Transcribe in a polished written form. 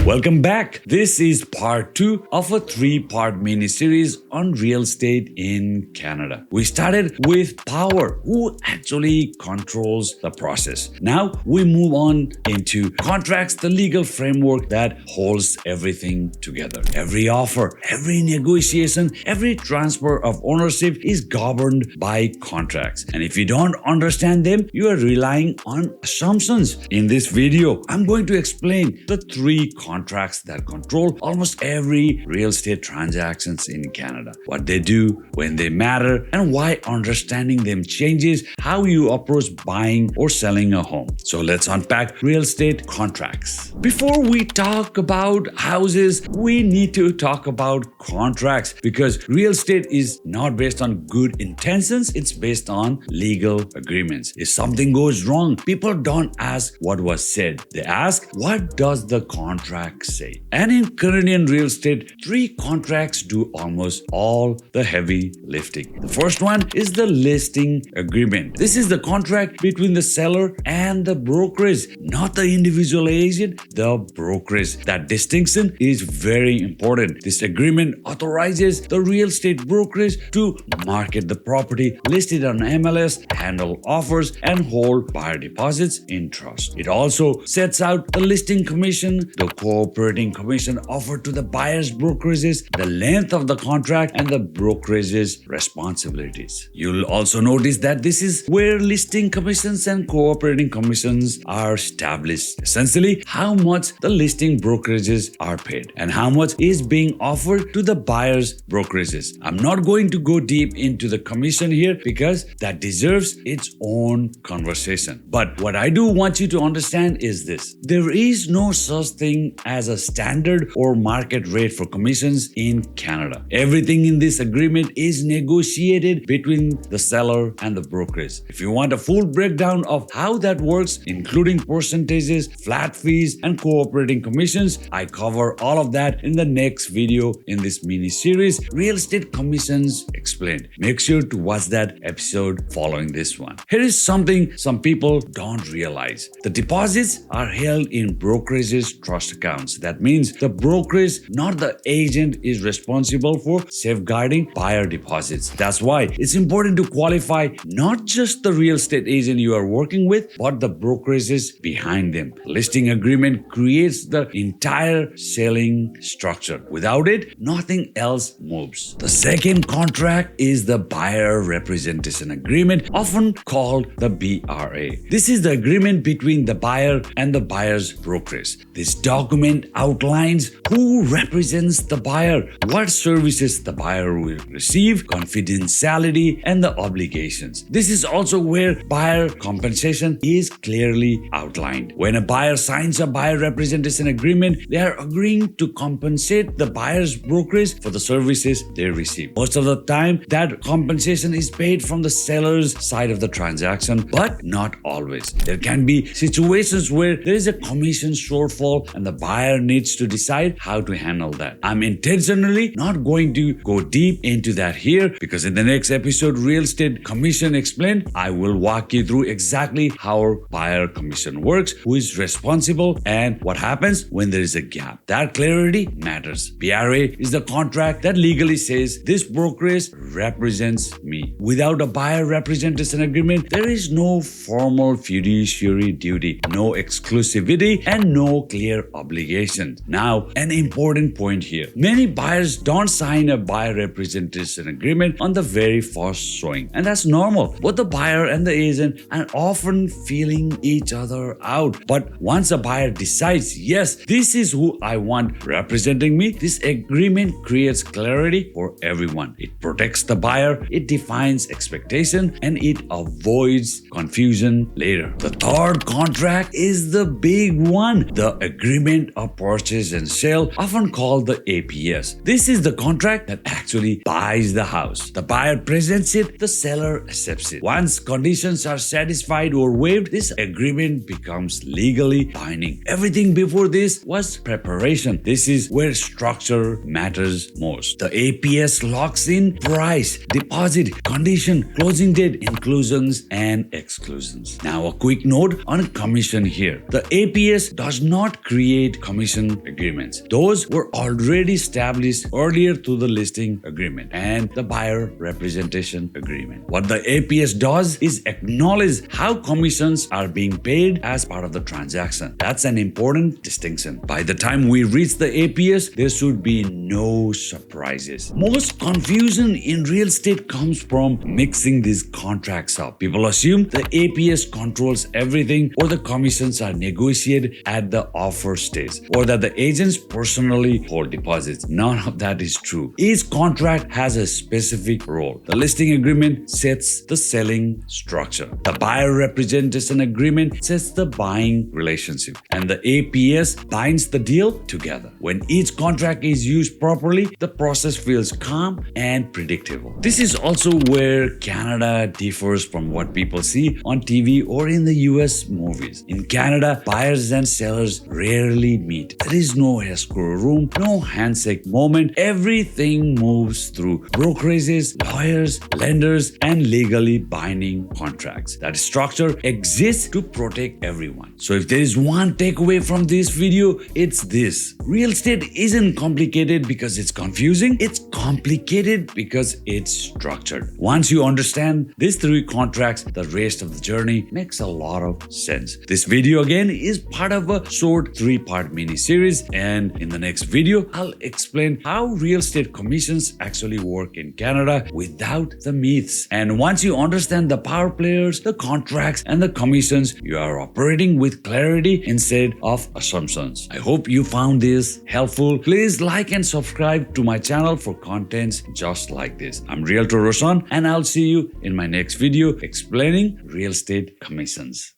Welcome back. This is part 2 of a 3-part mini-series on real estate in Canada. We started with power, who actually controls the process. Now we move on into contracts, the legal framework that holds everything together. Every offer, every negotiation, every transfer of ownership is governed by contracts. And if you don't understand them, you are relying on assumptions. In this video, I'm going to explain the 3 contracts that control almost every real estate transactions in Canada. What they do, when they matter, and why understanding them changes how you approach buying or selling a home. So let's unpack real estate contracts. Before we talk about houses, we need to talk about contracts because real estate is not based on good intentions, it's based on legal agreements. If something goes wrong, people don't ask what was said. They ask, what does the contract say? And in Canadian real estate, 3 contracts do almost all the heavy lifting. The first one is the listing agreement. This is the contract between the seller and the brokerage, not the individual agent, the brokerage. That distinction is very important. This agreement authorizes the real estate brokerage to market the property, list it on MLS, handle offers, and hold buyer deposits in trust. It also sets out the listing commission, the cooperating commission offered to the buyer's brokerages, the length of the contract, and the brokerage's responsibilities. You'll also notice that this is where listing commissions and cooperating commissions are established. Essentially, how much the listing brokerages are paid and how much is being offered to the buyer's brokerages. I'm not going to go deep into the commission here because that deserves its own conversation. But what I do want you to understand is this. There is no such thing as a standard or market rate for commissions in Canada. Everything in this agreement is negotiated between the seller and the brokerage. If you want a full breakdown of how that works, including percentages, flat fees, and cooperating commissions, I cover all of that in the next video in this mini series, Real Estate Commissions Explained. Make sure to watch that episode following this one. Here is something some people don't realize. The deposits are held in brokerages trust accounts. That means the brokerage, not the agent, is responsible for safeguarding buyer deposits. That's why it's important to qualify not just the real estate agent you are working with, but the brokerages behind them. Listing agreement creates the entire selling structure. Without it, nothing else moves. The second contract is the buyer representation agreement, often called the BRA. This is the agreement between the buyer and the buyer's brokerage. This document outlines who represents the buyer, what services the buyer will receive, confidentiality, and the obligations. This is also where buyer compensation is clearly outlined. When a buyer signs a buyer representation agreement, they are agreeing to compensate the buyer's brokerage for the services they receive. Most of the time, that compensation is paid from the seller's side of the transaction, but not always. There can be situations where there is a commission shortfall and the buyer needs to decide how to handle that. I'm intentionally not going to go deep into that here because in the next episode, Real Estate Commission Explained, I will walk you through exactly how buyer commission works, who is responsible, and what happens when there is a gap. That clarity matters. BRA is the contract that legally says this brokerage represents me. Without a buyer representation agreement, there is no formal fiduciary duty, no exclusivity, and no clear obligation. Now, an important point here. Many buyers don't sign a buyer representation agreement on the very first showing, and that's normal. Both the buyer and the agent are often feeling each other out. But once a buyer decides, yes, this is who I want representing me, this agreement creates clarity for everyone. It protects the buyer, it defines expectation, and it avoids confusion later. The third contract is the big one, the Agreement of Purchase and Sale, often called the APS. This is the contract that actually buys the house. The buyer presents it, the seller accepts it. Once conditions are satisfied or waived, this agreement becomes legally binding. Everything before this was preparation. This is where structure matters most. The APS locks in price, deposit, condition, closing date, inclusions and exclusions. Now a quick note on commission here. The APS does not create estate commission agreements. Those were already established earlier through the listing agreement and the buyer representation agreement. What the APS does is acknowledge how commissions are being paid as part of the transaction. That's an important distinction. By the time we reach the APS, there should be no surprises. Most confusion in real estate comes from mixing these contracts up. People assume the APS controls everything, or the commissions are negotiated at the offer stage, or that the agents personally hold deposits. None of that is true. Each contract has a specific role. The listing agreement sets the selling structure. The buyer representation agreement sets the buying relationship, and the APS binds the deal together. When each contract is used properly, the process feels calm and predictable. This is also where Canada differs from what people see on TV or in the US movies. In Canada, buyers and sellers rarely meet. There is no escrow room, no handshake moment. Everything moves through brokerages, lawyers, lenders, and legally binding contracts. That structure exists to protect everyone. So if there is one takeaway from this video, it's this. Real estate isn't complicated because it's confusing. It's complicated because it's structured. Once you understand these three contracts, the rest of the journey makes a lot of sense. This video again is part of a short 3-part mini series, and in the next video, I'll explain how real estate commissions actually work in Canada without the myths. And once you understand the power players, the contracts, and the commissions, you are operating with clarity instead of assumptions. I hope you found this helpful. Please like and subscribe to my channel for contents just like this. I'm Realtor Roshan, and I'll see you in my next video explaining real estate commissions.